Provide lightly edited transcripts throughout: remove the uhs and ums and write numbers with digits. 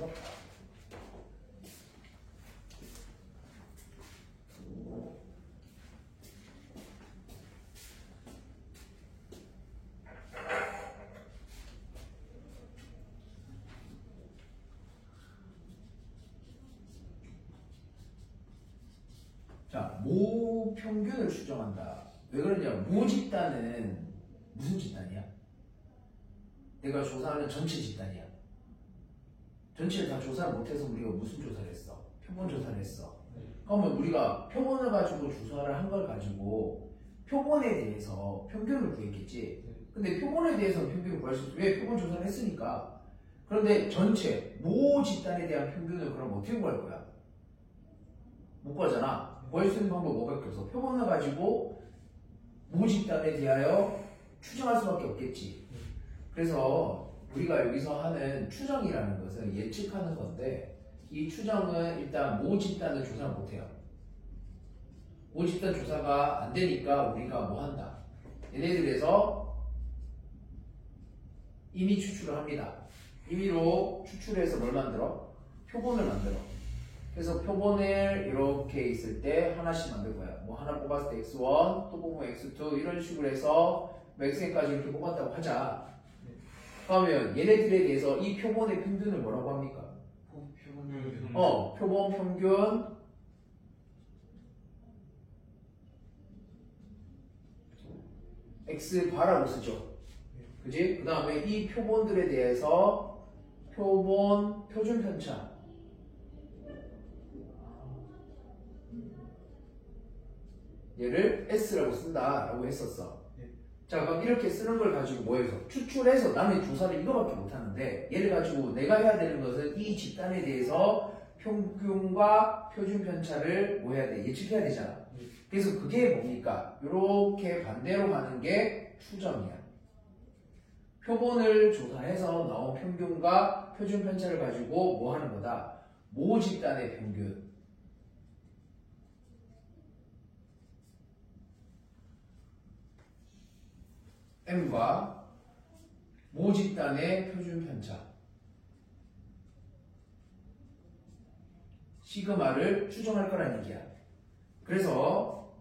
해서 자, 모 평균을 추정한다. 왜 그러냐? 모 집단은 무슨 집단이야? 내가 조사하는 전체 집단이야. 전체를 다 조사를 못해서 우리가 무슨 조사를 했어? 표본 조사를 했어. 그러면 우리가 표본을 가지고 조사를 한 걸 가지고 표본에 대해서 평균을 구했겠지. 근데 표본에 대해서는 평균을 구할 수 있어. 왜? 표본 조사를 했으니까. 그런데 전체 모 집단에 대한 평균을 그럼 어떻게 구할 거야? 못 구하잖아. 구할 수 있는 방법 뭐밖에 없어? 표본을 가지고 모 집단에 대하여 추정할 수밖에 없겠지. 그래서 우리가 여기서 하는 추정이라는 것은 예측하는 건데, 이 추정은 일단 모 집단을 조사를 못해요. 모 집단 조사가 안 되니까 우리가 뭐 한다? 얘네들에서 임의 추출을 합니다. 임의로 추출해서 뭘 만들어? 표본을 만들어. 그래서 표본을 이렇게 있을 때 하나씩 만들 거야. 뭐 하나 뽑았을 때 x1, 또 뽑으면 x2 이런 식으로 해서 xn까지 이렇게 뽑았다고 하자. 그러면 얘네들에 대해서 이 표본의 평균을 뭐라고 합니까? 표본 평균 x바라고 쓰죠. 그지? 그 다음에 이 표본들에 대해서 표본 표준 편차 얘를 S라고 쓴다라고 했었어. 자, 그럼 이렇게 쓰는 걸 가지고 뭐 해서? 추출해서 나는 조사를 이거밖에 못하는데 얘를 가지고 내가 해야 되는 것은 이 집단에 대해서 평균과 표준 편차를 뭐 해야 돼? 예측해야 되잖아. 그래서 그게 뭡니까? 이렇게 반대로 가는 게 추정이야. 표본을 조사해서 나온 평균과 표준 편차를 가지고 뭐 하는 거다? 모 집단의 평균. M과 모 집단의 표준 편차 시그마를 추정할 거란 얘기야. 그래서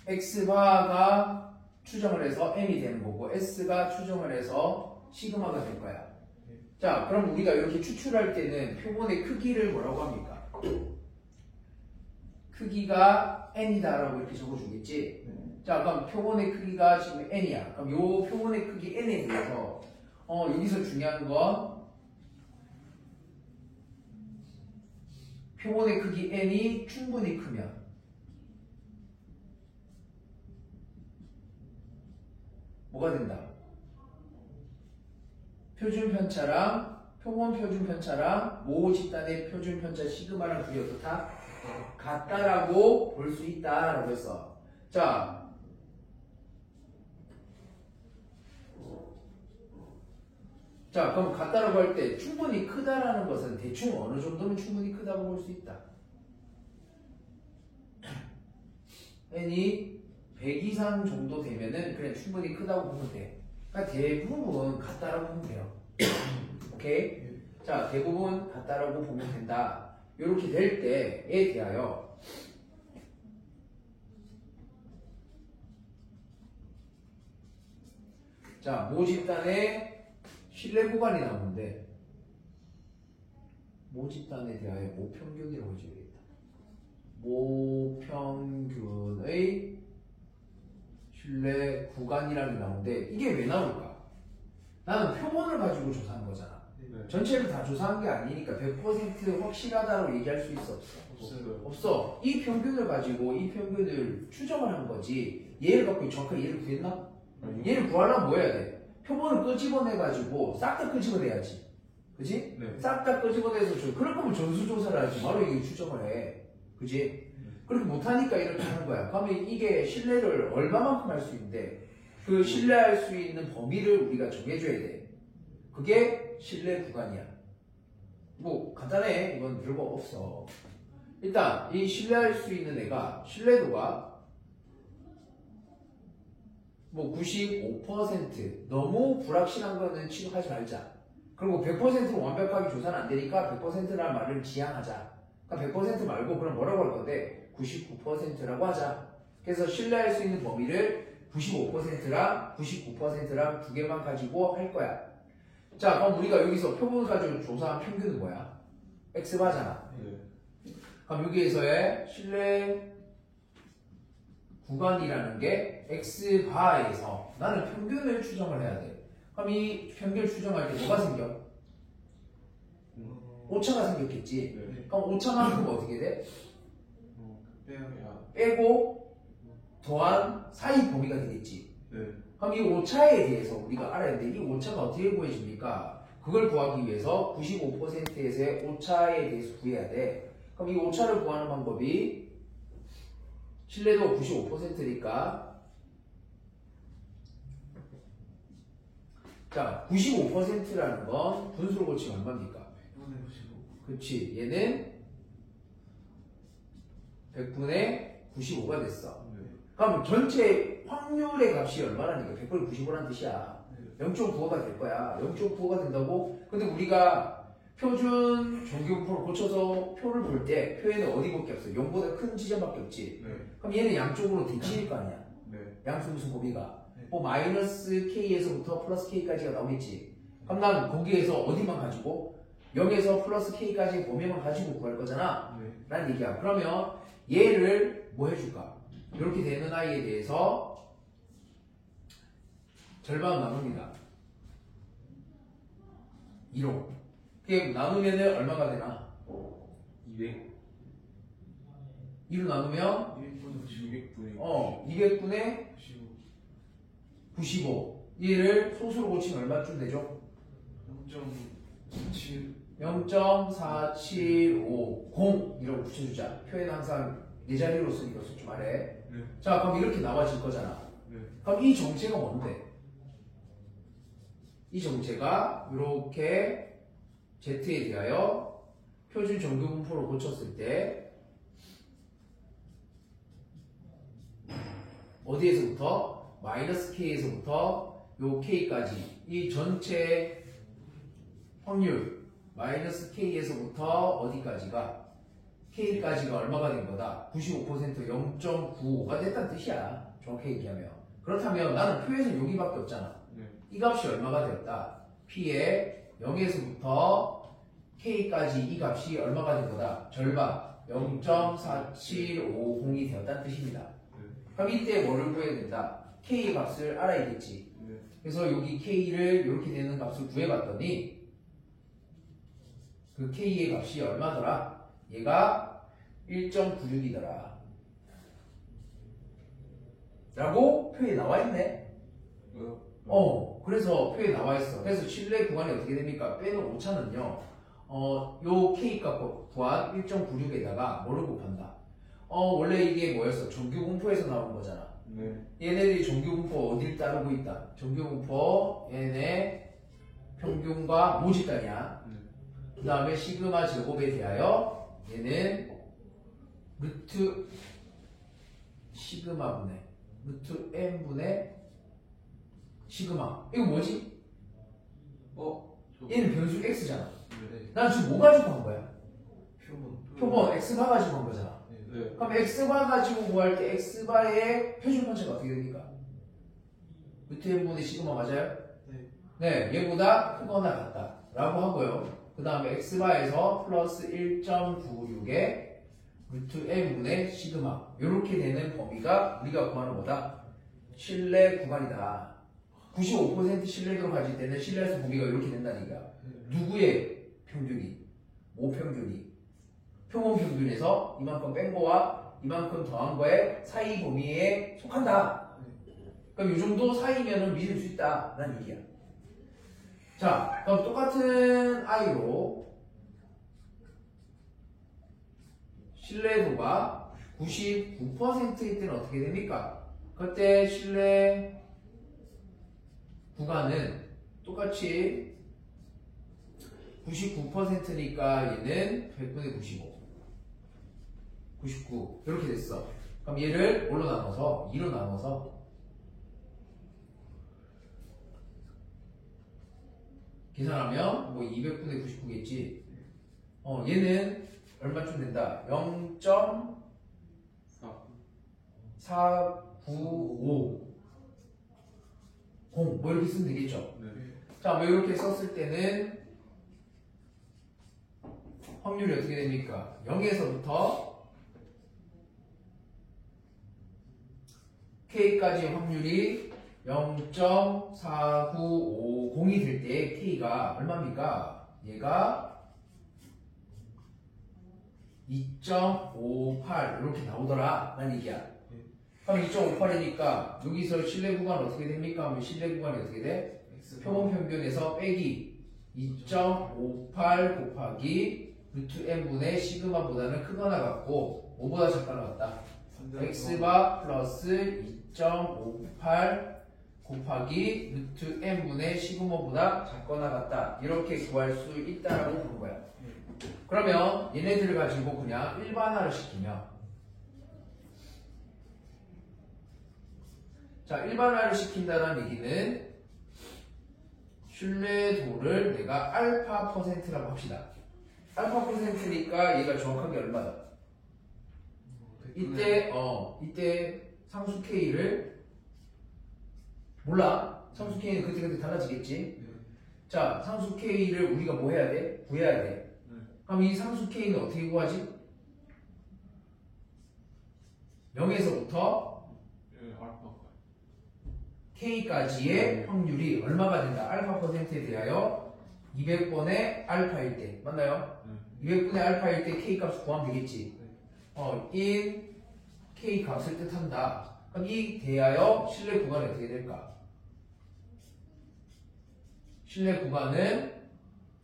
X바가 추정을 해서 M이 되는 거고 S가 추정을 해서 시그마가 될 거야. 자, 그럼 우리가 이렇게 추출할 때는 표본의 크기를 뭐라고 합니까? 크기가 N이다라고 이렇게 적어주겠지. 자, 그럼 표본의 크기가 지금 N이야. 그럼 요 표본의 크기 N에 대해서 여기서 중요한 건 표본의 크기 N이 충분히 크면 뭐가 된다? 표준 편차랑 표본 표준 편차랑 모 집단의 표준 편차 시그마랑 그게 어떻다? 같다라고 볼 수 있다라고 했어. 자, 그럼 같다라고 할 때 충분히 크다라는 것은 대충 어느 정도면 충분히 크다고 볼 수 있다. n이 100 이상 정도 되면은 그냥 충분히 크다고 보면 돼. 그러니까 대부분 같다라고 보면 돼요. 오케이? 자, 대부분 같다라고 보면 된다. 이렇게 될 때에 대하여 자, 모 집단의 신뢰 구간이 나오는데 모 집단에 대하여 모평균이라고 해줘야겠다. 모평균의 신뢰 구간이라는 게 나오는데 이게 왜 나올까? 나는 표본을 가지고 조사한 거잖아. 전체를 다 조사한 게 아니니까 100% 확실하다고 얘기할 수 있어? 없어. 이 평균을 가지고 이 평균을 추정을 한 거지. 얘를 갖고 정확하게 얘를 구했나? 얘를 구하려면 뭐 해야 돼? 표본을 끄집어내가지고 싹 다 끄집어내야지. 그지? 네. 싹 다 끄집어내서 그럴 거면 전수조사를 하지. 바로 이게 추정을 해. 그지? 그렇게 못하니까 이렇게 하는 거야. 그러면 이게 신뢰를 얼마만큼 할 수 있는데 그 신뢰할 수 있는 범위를 우리가 정해줘야 돼. 그게 신뢰 구간이야. 뭐 간단해. 이건 별거 없어. 일단 이 신뢰할 수 있는 애가 신뢰도가 뭐 95% 너무 불확실한 거는 취급하지 말자. 그리고 100%로 완벽하게 조사는 안 되니까 100%라는 말을 지향하자. 그러니까 100% 말고 그럼 뭐라고 할 건데 99%라고 하자. 그래서 신뢰할 수 있는 범위를 95%랑 99%랑 두 개만 가지고 할 거야. 자, 그럼 우리가 여기서 표본을 가지고 조사한 평균은 뭐야? X바잖아. 그럼 여기에서의 신뢰 구간이라는 게 X바에서 나는 평균을 추정을 해야 돼. 그럼 이 평균을 추정할 때 뭐가 생겨? 오차가 생겼겠지. 그럼 오차만큼 어떻게 돼? 빼고 더한 사이 범위가 되겠지. 그럼 이 오차에 대해서 우리가 알아야 돼. 이 오차가 어떻게 구해집니까? 그걸 구하기 위해서 95%에서의 오차에 대해서 구해야 돼. 그럼 이 오차를 구하는 방법이 신뢰도가 95%니까 자, 95%라는 건 분수로 고치면 얼마입니까? 100분의 95. 그렇지. 얘는 100분의 95가 됐어. 그럼 전체 확률의 값이 얼마라니까? 100분의 95라는 뜻이야. 0.95가 될 거야. 0.95가 된다고? 근데 우리가 표준 정규분포를 고쳐서 표를 볼 때 표에는 어디 밖에 없어? 0보다 큰 지점밖에 없지. 그럼 얘는 양쪽으로 대칭일 거 아니야. 양수 무슨 범위가? 뭐 마이너스 K에서부터 플러스 K까지가 나오겠지. 그럼 난 거기에서 어디만 가지고? 0에서 플러스 K까지 범위만 가지고 구할 거잖아. 라는 얘기야. 그러면 얘를 뭐 해줄까? 이렇게 되는 아이에 대해서 절반 나눕니다. 2로. 그게 나누면은 얼마가 되나? 200. 2로 나누면 200분의 95. 얘를 소수로 고치면 얼마쯤 되죠? 0.4750 이라고 붙여주자. 표에는 항상 네 자리로 쓰니까 솔직히 말해. 자, 그럼 이렇게 나와질 거잖아. 그럼 이 정체가 뭔데? 이 정체가 이렇게 Z에 대하여 표준 정규분포로 고쳤을 때 어디에서부터? 마이너스 K에서부터 요 K까지 이 전체 확률 마이너스 K에서부터 어디까지가? K까지가 얼마가 된 거다? 95% 0.95가 됐다는 뜻이야. 정확히 얘기하면. 그렇다면 나는 표에서 여기밖에 없잖아. 이 값이 얼마가 되었다? P의 0에서부터 K까지 이 값이 얼마가 된 거다? 절반 0.4750이 되었다는 뜻입니다. 그럼 이때 뭐를 구해야 된다? K 값을 알아야겠지. 그래서 여기 K를 이렇게 되는 값을 구해봤더니 그 K의 값이 얼마더라? 얘가 1.96이더라. 라고 표에 나와있네. 그래서 표에 나와있어. 그래서 신뢰 구간이 어떻게 됩니까? 빼는 오차는요, 요 K 값 구한 1.96에다가 뭐를 곱한다? 원래 이게 뭐였어? 정규분포에서 나오는 거잖아. 얘네들이 정규분포 어디를 따르고 있다? 정규분포 얘네 평균과 모집단이야. 그 다음에 시그마 제곱에 대하여 얘는 루트 시그마분의 루트 n분의 시그마. 이거 뭐지? 얘는 변수 x잖아. 난 지금 뭐 가지고 한 거야? 표본 x바 가지고 한 거잖아. 그럼 x바 가지고 구할 때 x바의 표준 편차가 어떻게 됩니까? 루트 n분의 시그마 맞아요? 네, 얘보다 크거나 같다 라고 하고요. 그 다음에 x바에서 플러스 1.96에 루트 n분의 시그마 이렇게 되는 범위가 우리가 구하는 거다. 신뢰 구간이다. 95% 신뢰도를 가질 때는 신뢰수 범위가 이렇게 된다니까. 누구의 평균이? 모평균이 표본 평균에서 이만큼 뺀 거와 이만큼 더한 거의 사이 범위에 속한다. 그럼 이 정도 사이면은 믿을 수 있다 라는 얘기야. 자, 그럼 똑같은 i로 신뢰도가 99%일 때는 어떻게 됩니까? 그때 신뢰 구간은 똑같이 99%니까 얘는 100분의 95 99 이렇게 됐어. 그럼 얘를 뭘로 나눠서 2로 나눠서 계산하면 뭐 200분의 99겠지. 얘는 얼마쯤 된다? 0.495 뭐 이렇게 쓰면 되겠죠. 네. 자, 뭐 이렇게 썼을 때는 확률이 어떻게 됩니까? 0에서부터 K까지 확률이 0.4950이 될 때 K가 얼마입니까? 얘가 2.58 이렇게 나오더라 라는 얘기야. 그럼 2.58이니까 여기서 신뢰 구간 어떻게 됩니까? 하면 신뢰 구간이 어떻게 돼? 표본 평균에서 빼기 2.58 곱하기 루트 n분의 시그마보다는 크거나 같고 5보다 작거나 같다. x바 플러스 2.58 곱하기 루트 n분의 시그마보다 작거나 같다. 이렇게 구할 수 있다라고 보는 거야. 그러면 얘네들을 가지고 그냥 일반화를 시키면, 자, 일반화를 시킨다는 얘기는 신뢰도를 내가 알파 퍼센트라고 합시다. 알파 퍼센트니까 얘가 정확하게 얼마다? 이때 상수 K를 몰라. 상수 K는 그때그때 달라지겠지. 자, 상수 K를 우리가 뭐 해야 돼? 구해야 돼. 그럼 이 상수 K는 어떻게 구하지? 0에서부터 K까지의 확률이 얼마가 된다? 알파 퍼센트에 대하여 200번의 알파일 때. 맞나요? 200분의 알파일 때 K 값을 구하면 되겠지. in K 값을 뜻한다. 그럼 이 대하여 신뢰 구간이 어떻게 될까? 신뢰 구간은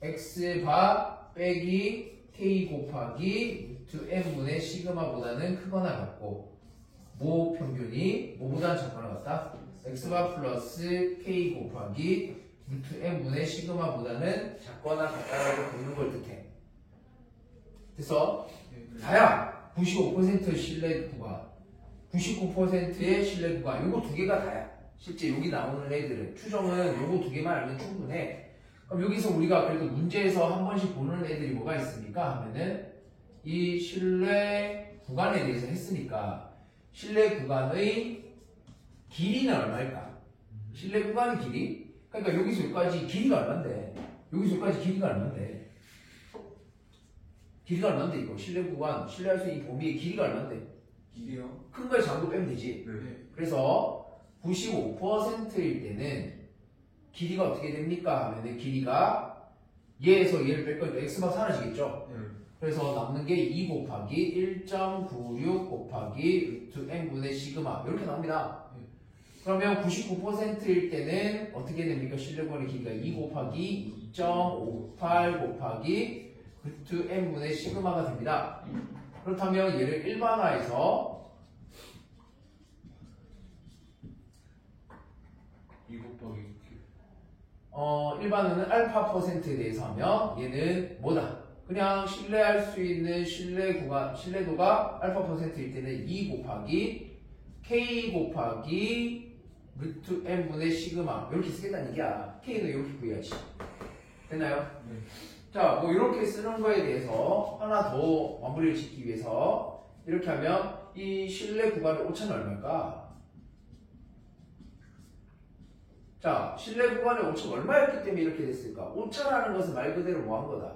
X바 빼기 K 곱하기 루트 n분의 시그마보다는 크거나 같고 모 평균이 뭐보다 작거나 같다? X바 플러스 K 곱하기 루트 n분의 시그마보다는 작거나 같다라고 보는 걸 뜻해. 그래서 다야. 95% 신뢰 구간, 99%의 신뢰 구간, 요거 두 개가 다야. 실제 여기 나오는 애들은 추정은 요거 두 개만 알면 충분해. 그럼 여기서 우리가 그래도 문제에서 한 번씩 보는 애들이 뭐가 있습니까? 하면은 이 신뢰 구간에 대해서 했으니까 신뢰 구간의 길이는 얼마일까? 신뢰 구간의 길이? 그러니까 여기서 여기까지 길이가 얼만데? 여기서 여기까지 길이가 얼만데? 길이가 얼만데 이거? 신뢰 구간, 신뢰할 수 있는 범위의 길이가 얼만데? 길이요? 큰 거에 작은 거 빼면 되지. 네. 그래서 95%일 때는 길이가 어떻게 됩니까? 하면은 길이가 얘에서 얘를 뺄 거니까 x만 사라지겠죠? 그래서 남는 게 2 곱하기 1.96 곱하기 루트 n분의 시그마 이렇게 나옵니다. 그러면 99%일 때는 어떻게 됩니까? 신뢰구간의 길이가 2 곱하기 2.58 곱하기 루트 n분의 시그마가 됩니다. 그렇다면 얘를 일반화해서 2 곱하기 일반화는 알파 퍼센트에 대해서 하면 얘는 뭐다? 그냥 신뢰할 수 있는 신뢰 구간, 신뢰도가 알파 퍼센트일 때는 2 곱하기 K 곱하기 루트 n분의 시그마 이렇게 쓰겠다는 얘기야. K는 이렇게 구해야지. 됐나요? 네. 자, 뭐 이렇게 쓰는 거에 대해서 하나 더 마무리를 짓기 위해서 이렇게 하면 이 신뢰 구간의 오차는 얼마일까? 자, 신뢰 구간의 오차가 얼마였기 때문에 이렇게 됐을까? 오차라는 것은 말 그대로 뭐 한 거다?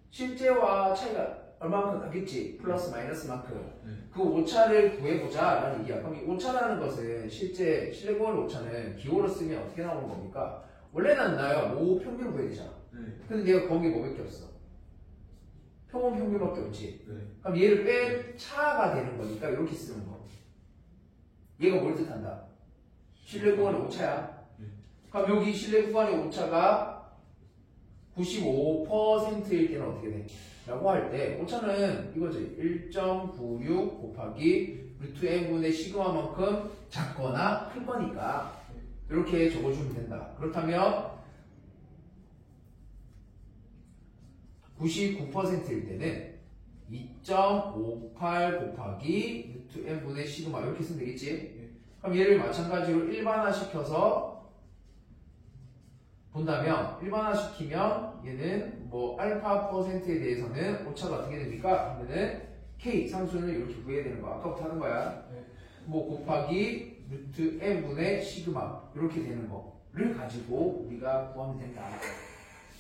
실제와 차이가 얼마만큼 나겠지? 플러스 마이너스만큼. 그 오차를 구해보자 라는 얘기야. 그럼 이 오차라는 것은 실제 신뢰 구간의 오차는 기호로 쓰면 어떻게 나오는 겁니까? 원래는 나요. 모 평균을 구해야 되잖아. 근데 내가 거기 뭐밖에 없어? 평균 평균밖에 없지. 그럼 얘를 뺀 차가 되는 거니까 이렇게 쓰는 거. 얘가 뭘 뜻한다? 신뢰 구간의 오차야. 그럼 여기 신뢰 구간의 오차가 95%일 때는 어떻게 돼? 라고 할 때 오차는 이거지. 1.96 곱하기 루트 n분의 시그마만큼 작거나 클 거니까 이렇게 적어주면 된다. 그렇다면 99%일 때는 2.58 곱하기 루트 n분의 시그마 이렇게 쓰면 되겠지? 그럼 얘를 마찬가지로 일반화 시켜서 본다면 일반화시키면 얘는 뭐 알파 퍼센트에 대해서는 오차가 어떻게 됩니까? 하면은 K 상수는 이렇게 구해야 되는 거야. 아까부터 하는 거야. 네. 뭐 곱하기 루트 m분의 시그마 이렇게 되는 거를 가지고 우리가 구하면 된다.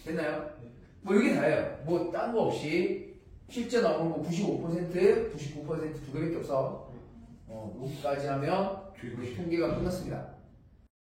됐나요? 네. 뭐 이게 다예요. 뭐 딴 거 없이 실제 나오는 거 95%, 99% 두 개밖에 없어. 여기까지 하면 우리 통계가 끝났습니다.